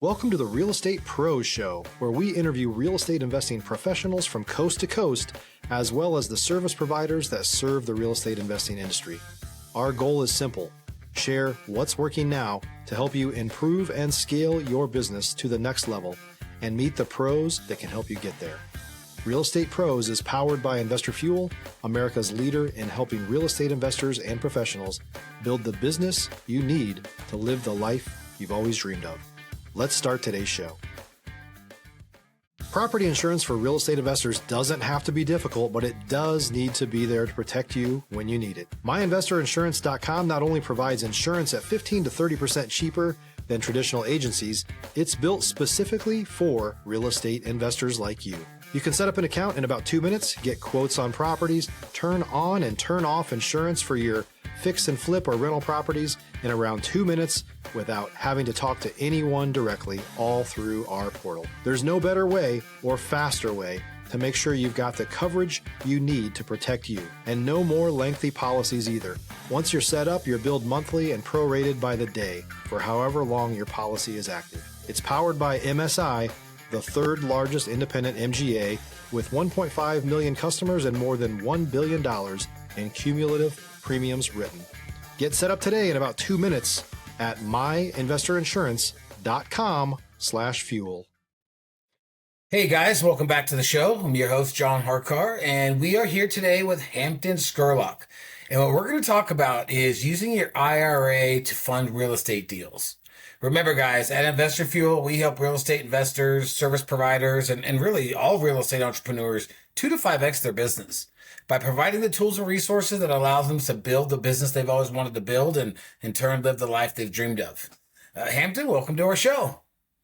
Welcome to the Real Estate Pros Show, where we interview real estate investing professionals from coast to coast, as well as the service providers that serve the real estate investing industry. Our goal is simple: share what's working now to help you improve and scale your business to the next level and meet the pros that can help you get there. Real Estate Pros is powered by Investor Fuel, America's leader in helping real estate investors and professionals build the business you need to live the life you've always dreamed of. Let's start today's show. Property insurance for real estate investors doesn't have to be difficult, but it does need to be there to protect you when you need it. MyInvestorInsurance.com not only provides insurance at 15 to 30% cheaper than traditional agencies, it's built specifically for real estate investors like you. You can set up an account in about 2 minutes, get quotes on properties, turn on and turn off insurance for your fix and flip or rental properties in around 2 minutes without having to talk to anyone directly, all through our portal. There's no better way or faster way to make sure you've got the coverage you need to protect you, and no more lengthy policies either. Once you're set up, you're billed monthly and prorated by the day for however long your policy is active. It's powered by MSI, the third largest independent MGA, with 1.5 million customers and more than $1 billion in cumulative premiums written. Get set up today in about 2 minutes at myinvestorinsurance.com/fuel. Hey guys, welcome back to the show. I'm your host, John Harcar, and we are here today with Hampton Scurlock. And what we're going to talk about is using your IRA to fund real estate deals. Remember guys, at Investor Fuel, we help real estate investors, service providers, and really all real estate entrepreneurs 2 to 5x their business by providing the tools and resources that allows them to build the business they've always wanted to build and in turn live the life they've dreamed of. Hampton, welcome to our show.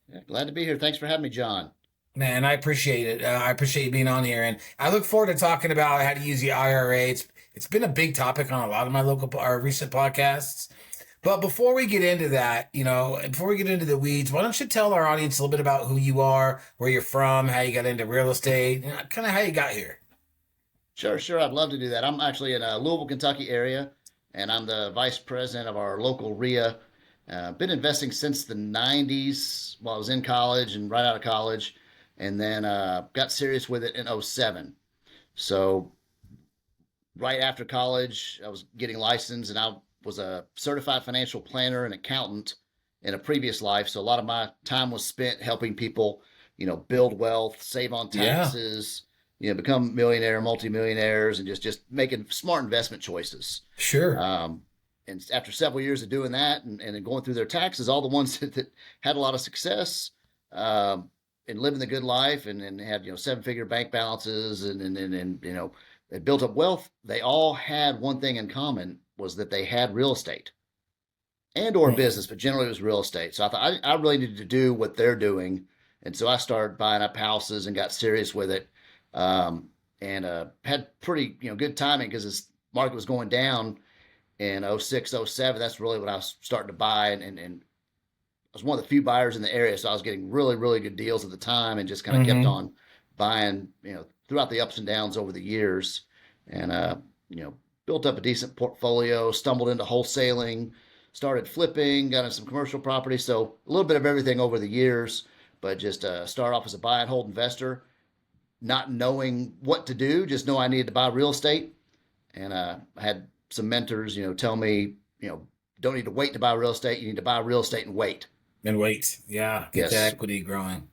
Yeah, glad to be here. Thanks for having me, John. Man, I appreciate it. I appreciate you being on here, and I look forward to talking about how to use the IRA. It's been a big topic on a lot of my recent podcasts. But before we get into that, before we get into the weeds, why don't you tell our audience a little bit about who you are, where you're from, how you got into real estate, kind of how you got here. Sure. I'd love to do that. I'm actually in Louisville, Kentucky area, and I'm the vice president of our local RIA. Been investing since the 90s while I was in college and right out of college, and then got serious with it in 07. So right after college, I was getting licensed, and I was a certified financial planner and accountant in a previous life. So a lot of my time was spent helping people, build wealth, save on taxes, become millionaire, multimillionaires, and just making smart investment choices. Sure. And after several years of doing that and going through their taxes, all the ones that had a lot of success and living the good life and had, 7-figure bank balances and they built up wealth, they all had one thing in common, was that they had real estate and or business, but generally it was real estate. So I thought I really needed to do what they're doing. And so I started buying up houses and got serious with it. And had pretty, good timing because this market was going down in 06, 07. That's really when I was starting to buy. And I was one of the few buyers in the area. So I was getting really, really good deals at the time and just kind of kept on buying, throughout the ups and downs over the years. And, built up a decent portfolio, stumbled into wholesaling, started flipping, got into some commercial property. So a little bit of everything over the years, but just start off as a buy and hold investor, not knowing what to do, just know I needed to buy real estate. And I had some mentors, tell me, don't need to wait to buy real estate. You need to buy real estate and wait. And wait. Yeah. Get the equity growing.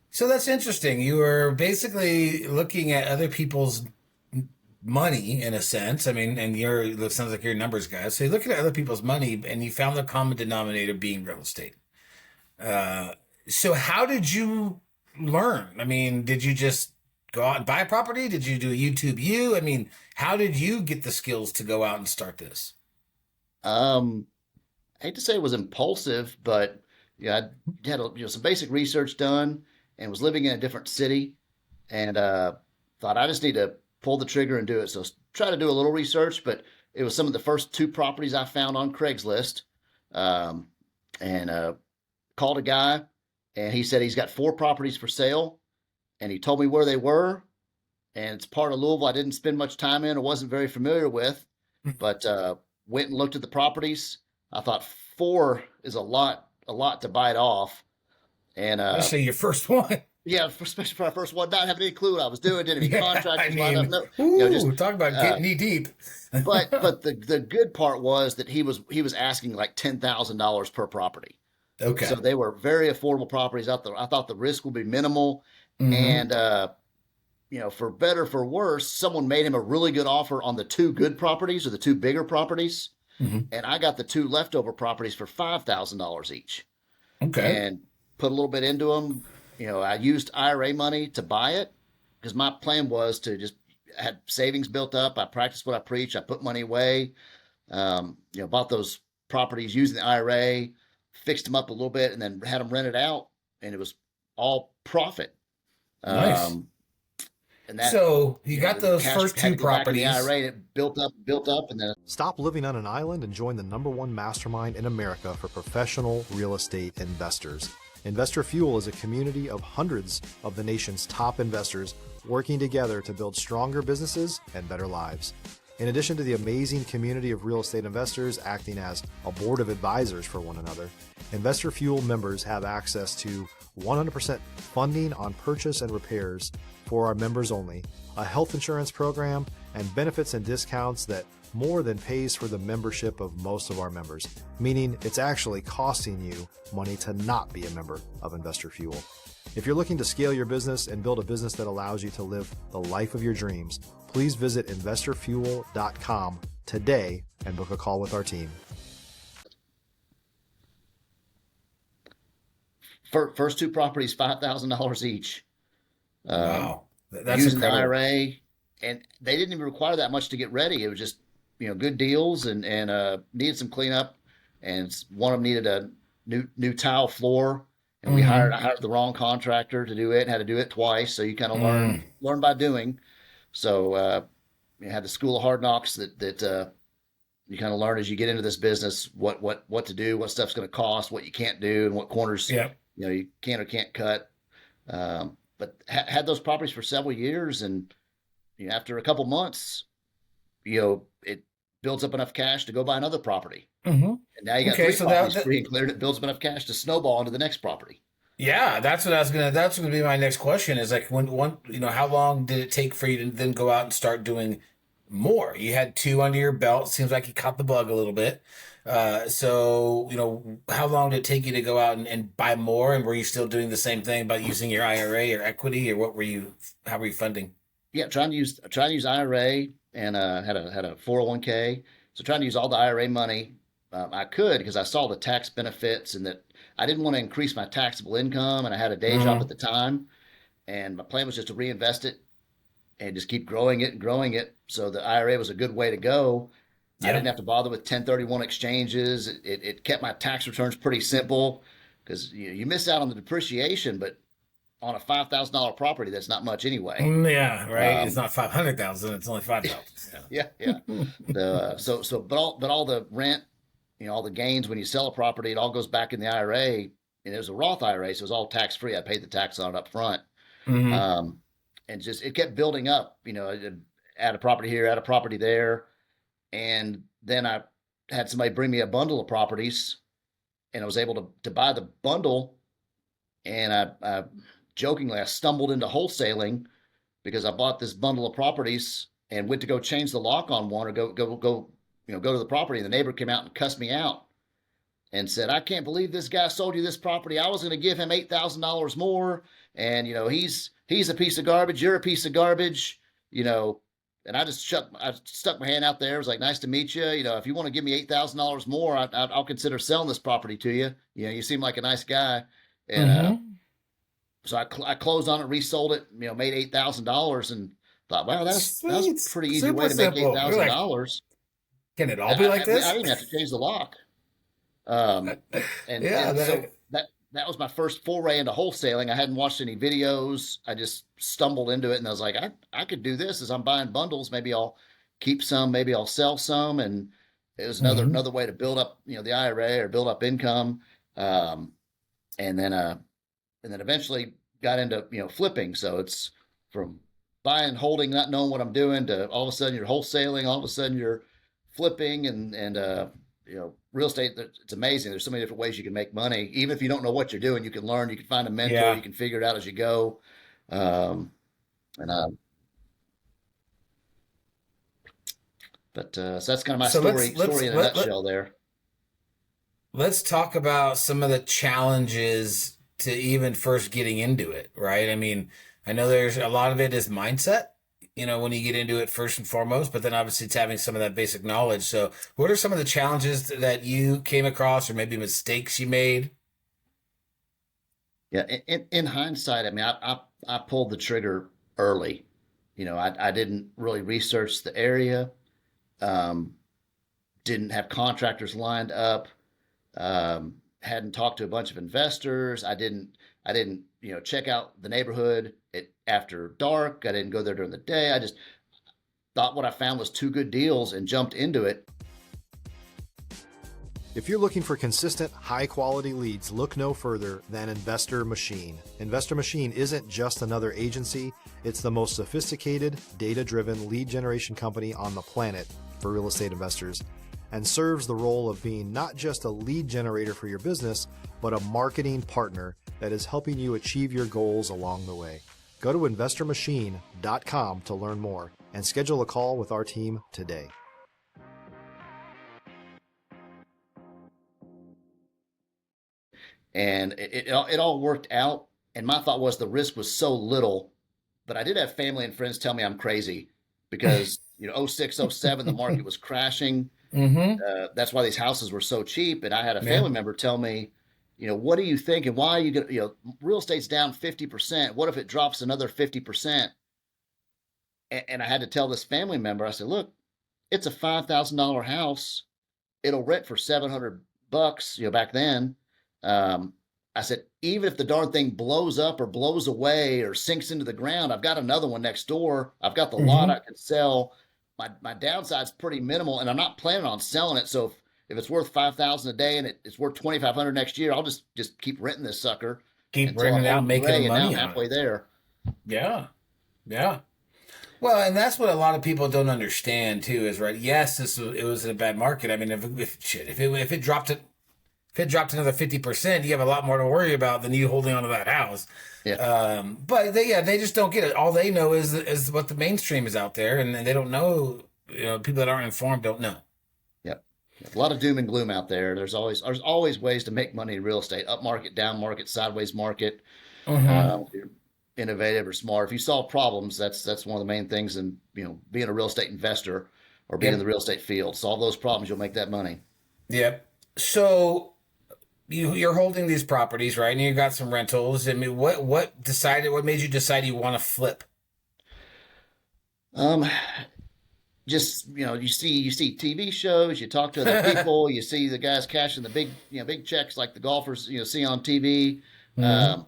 So that's interesting. You were basically looking at other people's money in a sense. I mean, and it sounds like you're a numbers guy. So you're looking at other people's money and you found the common denominator being real estate. So how did you learn? I mean, did you just go out and buy a property? Did you do a YouTube? I mean, how did you get the skills to go out and start this? I hate to say it was impulsive, but I had some basic research done and was living in a different city and thought I just need to pull the trigger and do it. So try to do a little research, but it was some of the first 2 properties I found on Craigslist and called a guy and he said he's got 4 properties for sale and he told me where they were. And it's part of Louisville I didn't spend much time in or wasn't very familiar with, but went and looked at the properties. I thought 4 is a lot to bite off. And Especially your first one. yeah, especially for our first one, not having any clue what I was doing, didn't have any Yeah, contractors lined up. No, just talk about getting knee deep. but the good part was that he was asking like $10,000 per property. Okay. So they were very affordable properties out there. I thought the risk would be minimal, and for better for worse, someone made him a really good offer on the two good properties or the two bigger properties, and I got the two leftover properties for $5,000 each. Okay. And put a little bit into them. I used IRA money to buy it because my plan was to just had savings built up. I practiced what I preach. I put money away. Bought those properties using the IRA, fixed them up a little bit, and then had them rented out, and it was all profit. Nice. And that, so you got those first two properties. The IRA, it built up, and then Stop living on an island and join the #1 mastermind in America for professional real estate investors. Investor Fuel is a community of hundreds of the nation's top investors working together to build stronger businesses and better lives. In addition to the amazing community of real estate investors acting as a board of advisors for one another, Investor Fuel members have access to 100% funding on purchase and repairs for our members only, a health insurance program, and benefits and discounts that more than pays for the membership of most of our members, meaning it's actually costing you money to not be a member of Investor Fuel. If you're looking to scale your business and build a business that allows you to live the life of your dreams, please visit investorfuel.com today and book a call with our team. First two properties, $5,000 each. Wow, that's using incredible. the IRA, and they didn't even require that much to get ready. It was just good deals, and needed some cleanup, and one of them needed a new tile floor, and I hired the wrong contractor to do it, and had to do it twice. So you kind of learn by doing. So you had the school of hard knocks that you kind of learn as you get into this business what to do, what stuff's going to cost, what you can't do, and what corners you can or can't cut. But had those properties for several years, and after a couple months, it builds up enough cash to go buy another property. And now you got three properties free and cleared. It builds up enough cash to snowball into the next property. Yeah, that's gonna be my next question. Is like how long did it take for you to then go out and start doing more? You had two under your belt. Seems like you caught the bug a little bit. So how long did it take you to go out and buy more? And were you still doing the same thing about using your IRA or equity, or how were you funding? Yeah, trying to use IRA, and had a 401k. So trying to use all the IRA money I could, because I saw the tax benefits, and that I didn't want to increase my taxable income, and I had a day job at the time, and my plan was just to reinvest it and just keep growing it. So the IRA was a good way to go. Yeah. I didn't have to bother with 1031 exchanges. It kept my tax returns pretty simple, because you miss out on the depreciation, but on a $5,000 property, that's not much anyway. Yeah, right. It's not 500,000; it's only 5,000. Yeah. But all the rent, all the gains when you sell a property, it all goes back in the IRA, and it was a Roth IRA, so it was all tax free. I paid the tax on it up front, and just it kept building up. Add a property here, add a property there, and then I had somebody bring me a bundle of properties, and I was able to buy the bundle, and I jokingly, I stumbled into wholesaling because I bought this bundle of properties and went to go change the lock on one, or go to the property. And the neighbor came out and cussed me out and said, "I can't believe this guy sold you this property. I was going to give him $8,000 more. And, he's a piece of garbage. You're a piece of garbage, And I stuck my hand out there. I was like, "Nice to meet you. If you want to give me $8,000 more, I'll consider selling this property to you. You seem like a nice guy." And, so I closed on it, resold it, made $8,000, and thought, wow, that's a pretty easy way to make $8,000. Can it all be like this? I didn't have to change the lock. So that was my first foray into wholesaling. I hadn't watched any videos. I just stumbled into it, and I was like, I could do this as I'm buying bundles. Maybe I'll keep some, maybe I'll sell some, and it was another way to build up, the IRA, or build up income. And then eventually got into, flipping. So it's from buying, holding, not knowing what I'm doing, to all of a sudden you're wholesaling, all of a sudden you're flipping, and real estate, it's amazing. There's so many different ways you can make money. Even if you don't know what you're doing, you can learn, you can find a mentor, Yeah. you can figure it out as you go. Um, and But so that's kind of my So story in a nutshell there. let's talk about some of the challenges to even first getting into it, right? I mean, I know there's a lot of it is mindset, when you get into it first and foremost, but then obviously it's having some of that basic knowledge. So what are some of the challenges that you came across or maybe mistakes you made? Yeah, in hindsight, I mean, I pulled the trigger early. I didn't really research the area, um, didn't have contractors lined up, hadn't talked to a bunch of investors. I didn't check out the neighborhood after dark. I didn't go there during the day. I just thought what I found was two good deals and jumped into it. If you're looking for consistent, high-quality leads, look no further than Investor Machine. Investor Machine isn't just another agency. It's the most sophisticated, data-driven lead generation company on the planet for real estate investors, and serves the role of being not just a lead generator for your business, but a marketing partner that is helping you achieve your goals along the way. Go to investormachine.com to learn more and schedule a call with our team today. And it all worked out. And my thought was the risk was so little, but I did have family and friends tell me I'm crazy because, 06, 07, the market was crashing. Mm-hmm. That's why these houses were so cheap. And I had a Yeah. family member tell me, what do you think? And why are you going to, real estate's down 50%. What if it drops another 50%? And I had to tell this family member, I said, look, it's a $5,000 house. It'll rent for $700, back then. I said, even if the darn thing blows up or blows away or sinks into the ground, I've got another one next door. I've got the lot I can sell. My downside's pretty minimal, and I'm not planning on selling it. So if it's worth $5,000 a day and it's worth $2,500 next year, I'll just keep renting this sucker Keep until renting I'm it out, old and making gray, and now money I'm on halfway it. there. Yeah. Yeah. Well, and that's what a lot of people don't understand too. Is right. Yes, it was in a bad market. I mean, if it dropped another 50%, you have a lot more to worry about than you holding onto that house. Yeah. But they just don't get it. All they know is what the mainstream is out there, and they don't know. People that aren't informed don't know. Yep. A lot of doom and gloom out there. There's always ways to make money in real estate: up market, down market, sideways market. Mm-hmm. If you're innovative or smart, if you solve problems, that's one of the main things in being a real estate investor or being in the Yep. real estate field. Solve those problems, you'll make that money. Yep. So you're holding these properties, right? And you got some rentals. I mean, what made you decide you want to flip? Um, just you see TV shows, you talk to other people, you see the guys cashing the big checks like the golfers see on TV, Mm-hmm. um,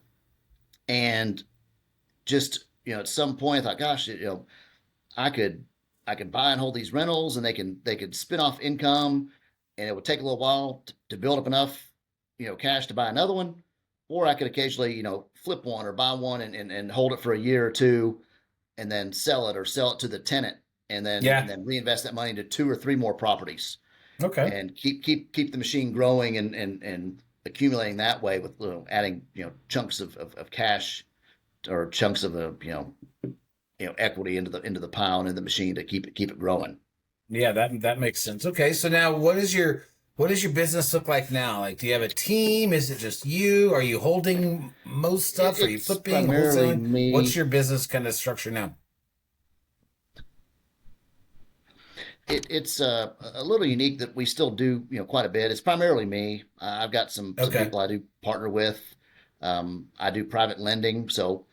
and just at some point I thought, gosh, I could buy and hold these rentals, and they could spin off income, and it would take a little while to build up enough cash to buy another one, or I could occasionally flip one or buy one and hold it for a year or two, and then sell it or sell it to the tenant, and Yeah. then reinvest that money into two or three more properties, Okay. and keep the machine growing and accumulating that way with adding chunks of cash or chunks of equity into the pile and in the machine to keep it growing. Yeah, that makes sense. Okay, so now what does your business look like now? Like, do you have a team? Is it just you? Are you holding most stuff? Are you It's flipping, primarily wholesaling? What's me. your business kind of structure now? It's a little unique that we still do quite a bit. It's primarily me. I've got some Okay. people I do partner with. I do private lending. So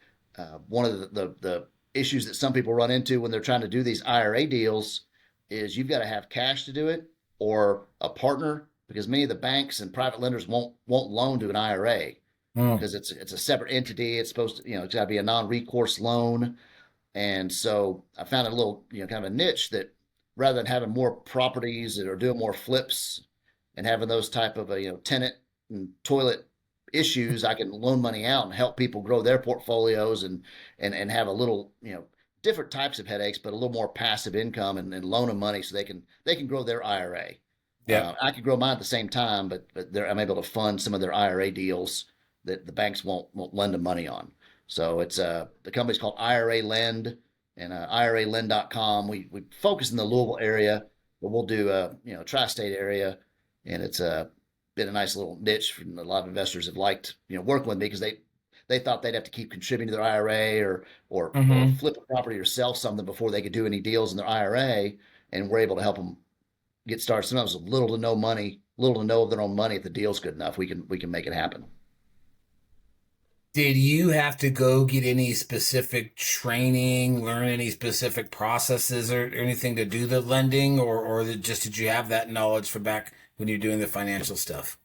one of the issues that some people run into when they're trying to do these IRA deals is you've got to have cash to do it or a partner, because many of the banks and private lenders won't loan to an IRA Hmm. because it's a separate entity. It's supposed to it's got to be a non-recourse loan. And so I found a little, kind of a niche that rather than having more properties or doing more flips and having those type of tenant and toilet issues, I can loan money out and help people grow their portfolios and have a little, different types of headaches, but a little more passive income and loan them money so they can grow their IRA. Yeah. I could grow mine at the same time, but I'm able to fund some of their IRA deals that the banks won't lend them money on. So it's the company's called IRA Lend, and IRALend.com. We focus in the Louisville area, but we'll do tri-state area, and it's been a nice little niche. For a lot of investors have liked working with me because they thought they'd have to keep contributing to their IRA or Mm-hmm. flip a property or sell something before they could do any deals in their IRA, and we're able to help them get started. Sometimes with little to no money, little to no of their own money. If the deal's good enough, we can make it happen. Did you have to go get any specific training, learn any specific processes or anything to do the lending, or just did you have that knowledge from back when you're doing the financial stuff?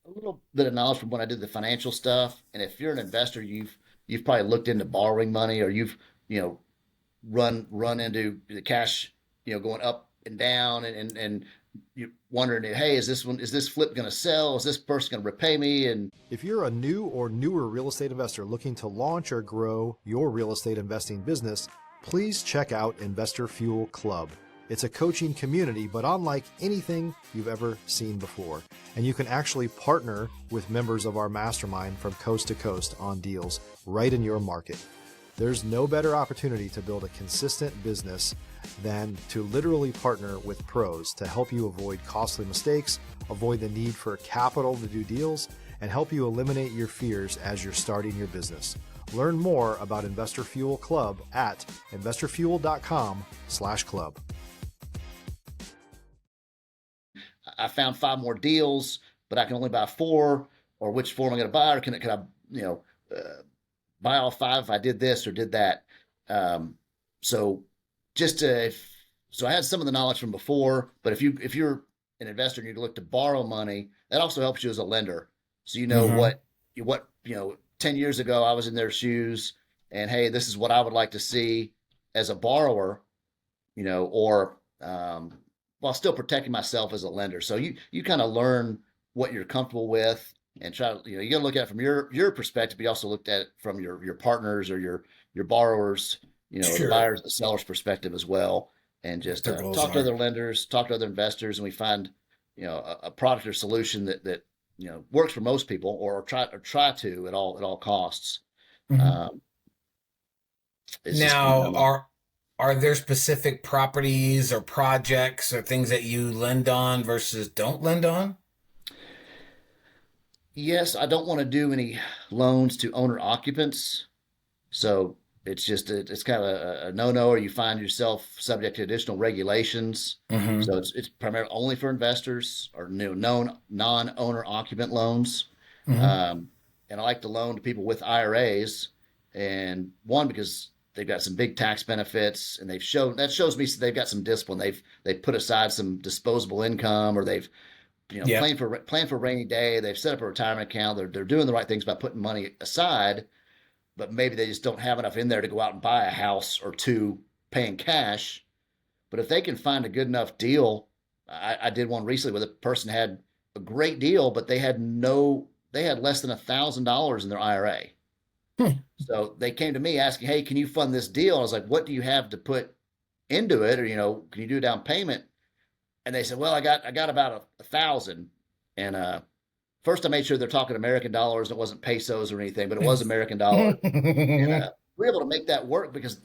A little bit of knowledge from when I did the financial stuff, and if you're an investor, you've probably looked into borrowing money, or you've you know run into the cash going up and down, and you wondering, hey, is this flip going to sell? Is this person going to repay me? And If you're a new or newer real estate investor looking to launch or grow your real estate investing business, please check out Investor Fuel Club. It's a coaching community, but unlike anything you've ever seen before. And you can actually partner with members of our mastermind from coast to coast on deals right in your market. There's no better opportunity to build a consistent business than to literally partner with pros to help you avoid costly mistakes, avoid the need for capital to do deals, and help you eliminate your fears as you're starting your business. Learn more about Investor Fuel Club at investorfuel.com/club. I found 5 more deals, but I can only buy 4. Or which 4 am I going to buy? Or can I buy all 5 if I did this or did that? So I had some of the knowledge from before, but if you're an investor and you look to borrow money, that also helps you as a lender. So what 10 years ago I was in their shoes, and hey, this is what I would like to see as a borrower, or while still protecting myself as a lender. So you kind of learn what you're comfortable with and try to, you got to look at it from your perspective, but you also looked at it from your partners or your borrowers, Sure. the buyers, the sellers perspective as well. And just talk to other lenders, talk to other investors, and we find, a product or solution that works for most people, or try to at all costs. Mm-hmm. Now, just, are there specific properties or projects or things that you lend on versus don't lend on? yes, I don't want to do any loans to owner occupants. So it's kind of a no-no, or you find yourself subject to additional regulations. Mm-hmm. So it's primarily only for investors or known non-owner occupant loans. Mm-hmm. And I like to loan to people with IRAs, and one, because they've got some big tax benefits, and shows me they've got some discipline. They've put aside some disposable income, or they've Yeah. planned for a rainy day. They've set up a retirement account. They're doing the right things by putting money aside, but maybe they just don't have enough in there to go out and buy a house or 2 paying cash. But if they can find a good enough deal, I did one recently where the person had a great deal, but they had less than $1,000 in their IRA. Hmm. So they came to me asking, "Hey, can you fund this deal?" I was like, "What do you have to put into it, or can you do a down payment?" And they said, "Well, I got about 1,000." And first I made sure they're talking American dollars. It wasn't pesos or anything, but it was American dollar. And we were able to make that work because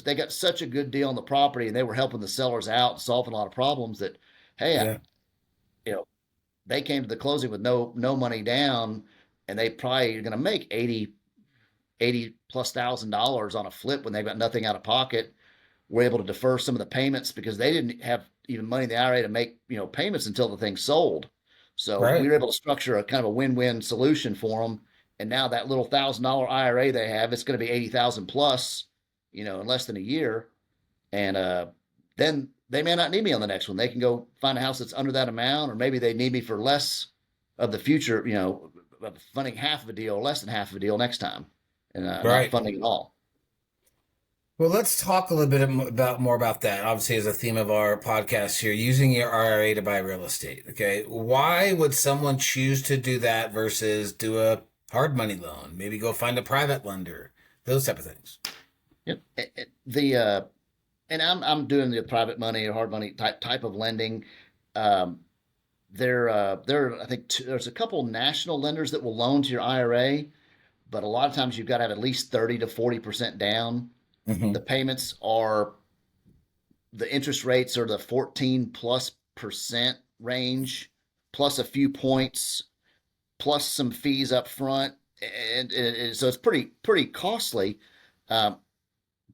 they got such a good deal on the property, and they were helping the sellers out and solving a lot of problems that, hey, Yeah. they came to the closing with no money down, and they probably are going to make 80 plus $1,000 on a flip when they've got nothing out of pocket. We're able to defer some of the payments because they didn't have even money in the IRA to make payments until the thing sold. So we Right. were able to structure a kind of a win-win solution for them. And now that little $1,000 IRA they have, it's going to be 80,000 plus, in less than a year. And then they may not need me on the next one. They can go find a house that's under that amount, or maybe they need me for less of the future, funding half of a deal, less than half of a deal next time, and not Right. funding at all. Well, let's talk a little bit more about that. Obviously, as a theme of our podcast here, using your IRA to buy real estate. Okay, why would someone choose to do that versus do a hard money loan? Maybe go find a private lender, those type of things. Yep. The and I'm doing the private money or hard money type of lending. Um, there I think there's a couple national lenders that will loan to your IRA, but a lot of times you've got to have at least 30 to 40% down. Hmm. The payments are the interest rates are the 14 plus percent range, plus a few points, plus some fees up front, and so it's pretty costly. Um,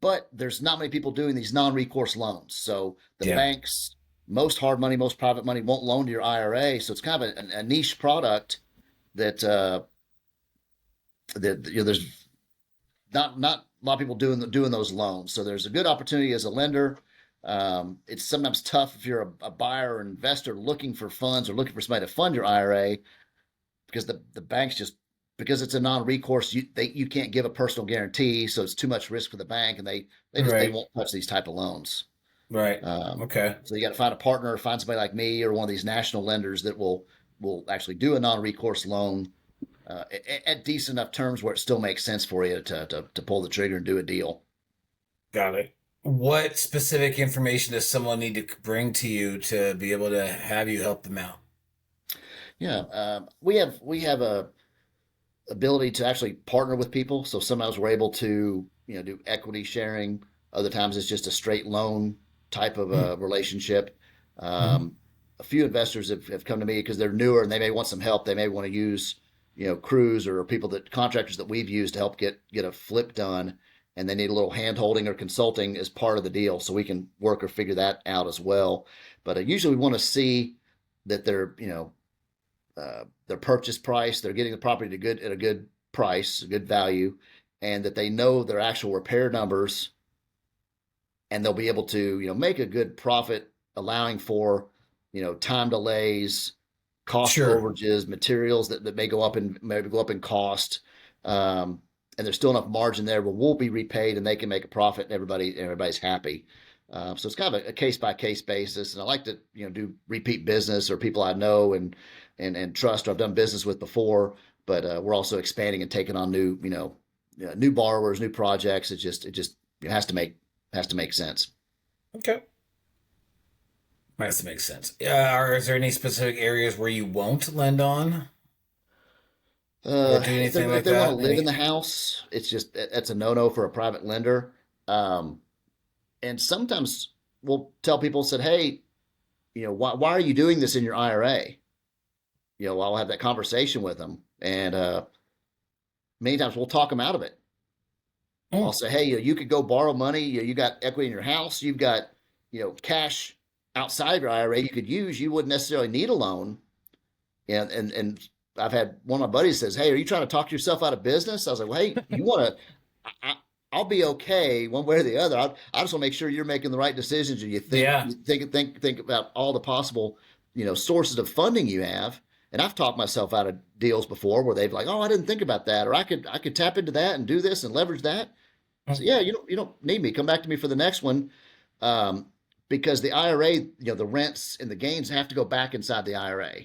but there's not many people doing these non-recourse loans. So the Yeah. banks, most hard money, most private money won't loan to your IRA. So it's kind of a niche product that there's not a lot of people doing those loans. So there's a good opportunity as a lender. It's sometimes tough if you're a buyer or investor looking for funds or looking for somebody to fund your IRA, because the banks just, because it's a non-recourse, you can't give a personal guarantee, so it's too much risk for the bank, and they Right. won't touch these type of loans. Right. Um, Okay. so you got to find a partner, find somebody like me or one of these national lenders that will actually do a non-recourse loan at decent enough terms where it still makes sense for you to pull the trigger and do a deal. Got it. What specific information does someone need to bring to you to be able to have you help them out? Yeah, we have a ability to actually partner with people. So sometimes we're able to do equity sharing. Other times it's just a straight loan type of a relationship. Mm-hmm. A few investors have come to me because they're newer and they may want some help. They may want to use crews or people that contractors that we've used to help get a flip done, and they need a little hand holding or consulting as part of the deal, so we can work or figure that out as well. But usually we want to see that they're their purchase price, they're getting the property at a good price, a good value, and that they know their actual repair numbers, and they'll be able to make a good profit, allowing for time delays, cost Sure. overages, materials that may go up in cost. And there's still enough margin there where we'll be repaid and they can make a profit and everybody's happy. So it's kind of a case by case basis, and I like to do repeat business or people I know and trust or I've done business with before. But we're also expanding and taking on new borrowers, new projects. It has to make sense. Okay. That makes sense. Is there any specific areas where you won't lend on or do If they anything like if they want to that? live in Any? the house, that's a no for a private lender. Um, and sometimes we'll tell people, said, hey, why are you doing this in your IRA? I'll have that conversation with them, and many times we'll talk them out of it. I'll Mm, say, hey, you could go borrow money. You got equity in your house. You've got cash outside of your IRA you could use. You wouldn't necessarily need a loan. And I've had one of my buddies says, hey, are you trying to talk yourself out of business? I was like, well, hey, you want to? I'll be okay one way or the other. I just want to make sure you're making the right decisions, and yeah. you think about all the possible sources of funding you have. And I've talked myself out of deals before where they've like, oh, I didn't think about that, or I could tap into that and do this and leverage that. So Mm, yeah, you don't need me. Come back to me for the next one, um, because the IRA, the rents and the gains have to go back inside the IRA,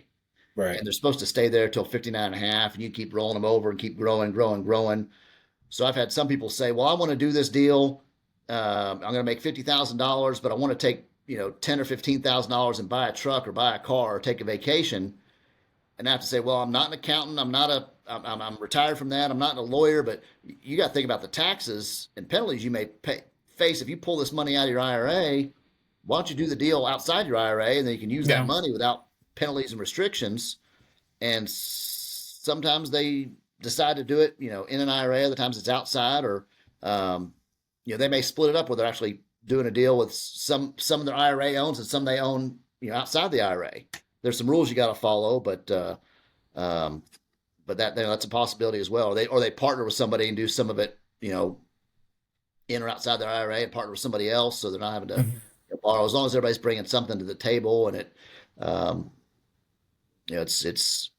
right. and they're supposed to stay there till 59 and a half, and you keep rolling them over and keep growing, growing, growing. So I've had some people say, well, I want to do this deal. I'm going to make $50,000, but I want to take, $10 or $15,000 and buy a truck or buy a car or take a vacation. And I have to say, well, I'm not an accountant. I'm retired from that. I'm not a lawyer, but you got to think about the taxes and penalties you may face if you pull this money out of your IRA. Why don't you do the deal outside your IRA, and then you can use that Yeah. money without penalties and restrictions? And sometimes they decide to do it, in an IRA. Other times it's outside, or they may split it up where they're actually doing a deal with some of their IRA owns and some they own, outside the IRA. There's some rules you got to follow, um, but that's a possibility as well. Or they partner with somebody and do some of it, in or outside their IRA, and partner with somebody else, so they're not having to Mhm. borrow. As long as everybody's bringing something to the table, and um, it's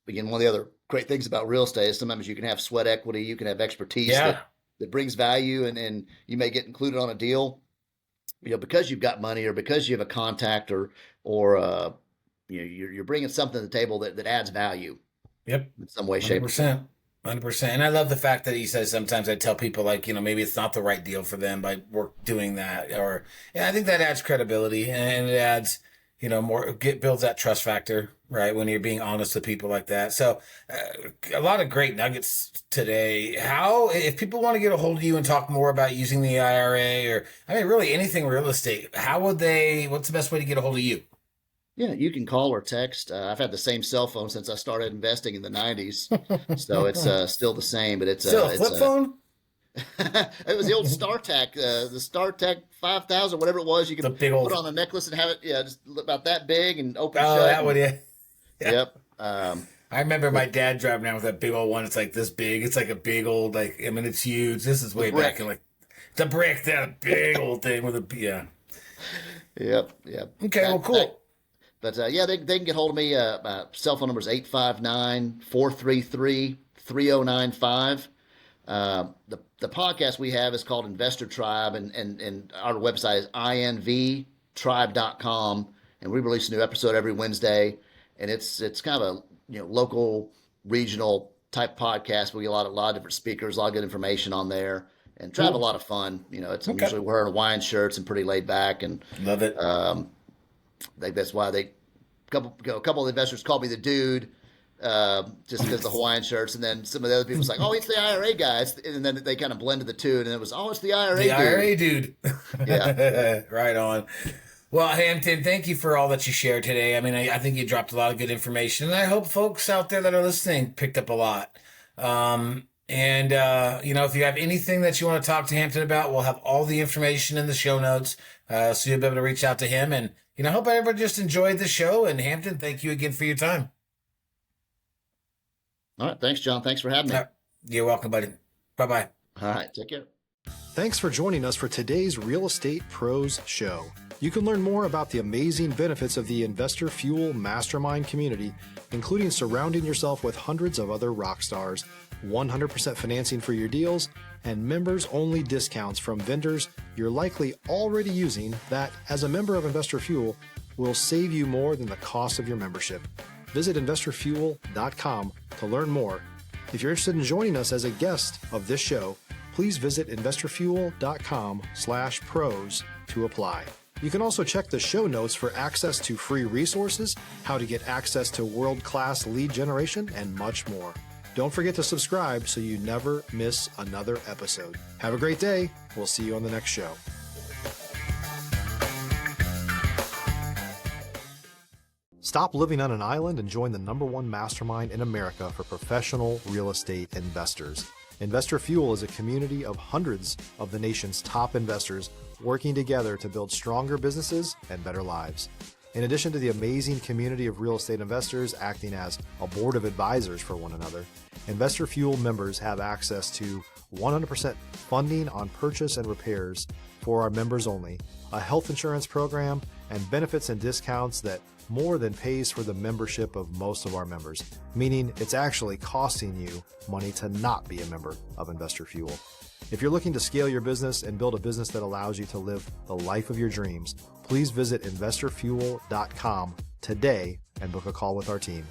again, one of the other great things about real estate is sometimes you can have sweat equity, you can have expertise Yeah. that brings value, and you may get included on a deal, because you've got money or because you have a contact, or you're bringing something to the table that adds value Yep. in some way, shape, or form. 100%. 100%. And I love the fact that he says sometimes I tell people like, maybe it's not the right deal for them by work doing that. And I think that adds credibility and it adds, builds that trust factor, right? When you're being honest with people like that. So a lot of great nuggets today. If people want to get a hold of you and talk more about using the IRA or, really anything real estate, what's the best way to get a hold of you? Yeah, you can call or text. I've had the same cell phone since I started investing in the 90s. So it's still the same, but it's still a flip phone? It was the old StarTAC, the StarTAC 5000, whatever it was. You could put it on a necklace and have it, just about that big and open shut. Oh, that one, yeah. Yep. I remember my dad driving around with that big old one. It's like this big. It's like a big old, it's huge. This is way back in the brick, that big old thing with a, Yep. Okay, well, cool. But they can get hold of me. My cell phone number is 859-433-3095. The podcast we have is called Investor Tribe, and our website is invtribe.com, and we release a new episode every Wednesday, and it's kind of a local, regional type podcast. We get a lot of different speakers, a lot of good information on there, and try to have a lot of fun. It's usually wearing Hawaiian shirts and pretty laid back, and love it. I think that's why a couple of investors called me the dude, just because of the Hawaiian shirts, and then some of the other people was like, "Oh, it's the IRA guys," and then they kind of blended the two, and it was, "Oh, it's the IRA dude." The IRA dude. Yeah, right on. Well, Hampton, thank you for all that you shared today. I think you dropped a lot of good information, and I hope folks out there that are listening picked up a lot. If you have anything that you want to talk to Hampton about, we'll have all the information in the show notes, so you'll be able to reach out to him. And I hope everybody just enjoyed the show. And Hampton, thank you again for your time. All right, thanks, John. Thanks for having me. You're welcome, buddy. Bye-bye. All right, take care. Thanks for joining us for today's Real Estate Pros Show. You can learn more about the amazing benefits of the Investor Fuel Mastermind community, including surrounding yourself with hundreds of other rock stars, 100% financing for your deals, and members-only discounts from vendors you're likely already using that, as a member of Investor Fuel, will save you more than the cost of your membership. Visit investorfuel.com to learn more. If you're interested in joining us as a guest of this show, please visit investorfuel.com/pros to apply. You can also check the show notes for access to free resources, how to get access to world-class lead generation, and much more. Don't forget to subscribe so you never miss another episode. Have a great day. We'll see you on the next show. Stop living on an island and join the #1 mastermind in America for professional real estate investors. Investor Fuel is a community of hundreds of the nation's top investors working together to build stronger businesses and better lives. In addition to the amazing community of real estate investors acting as a board of advisors for one another, Investor Fuel members have access to 100% funding on purchase and repairs for our members only, a health insurance program, and benefits and discounts that more than pays for the membership of most of our members, meaning it's actually costing you money to not be a member of Investor Fuel. If you're looking to scale your business and build a business that allows you to live the life of your dreams, please visit investorfuel.com today and book a call with our team.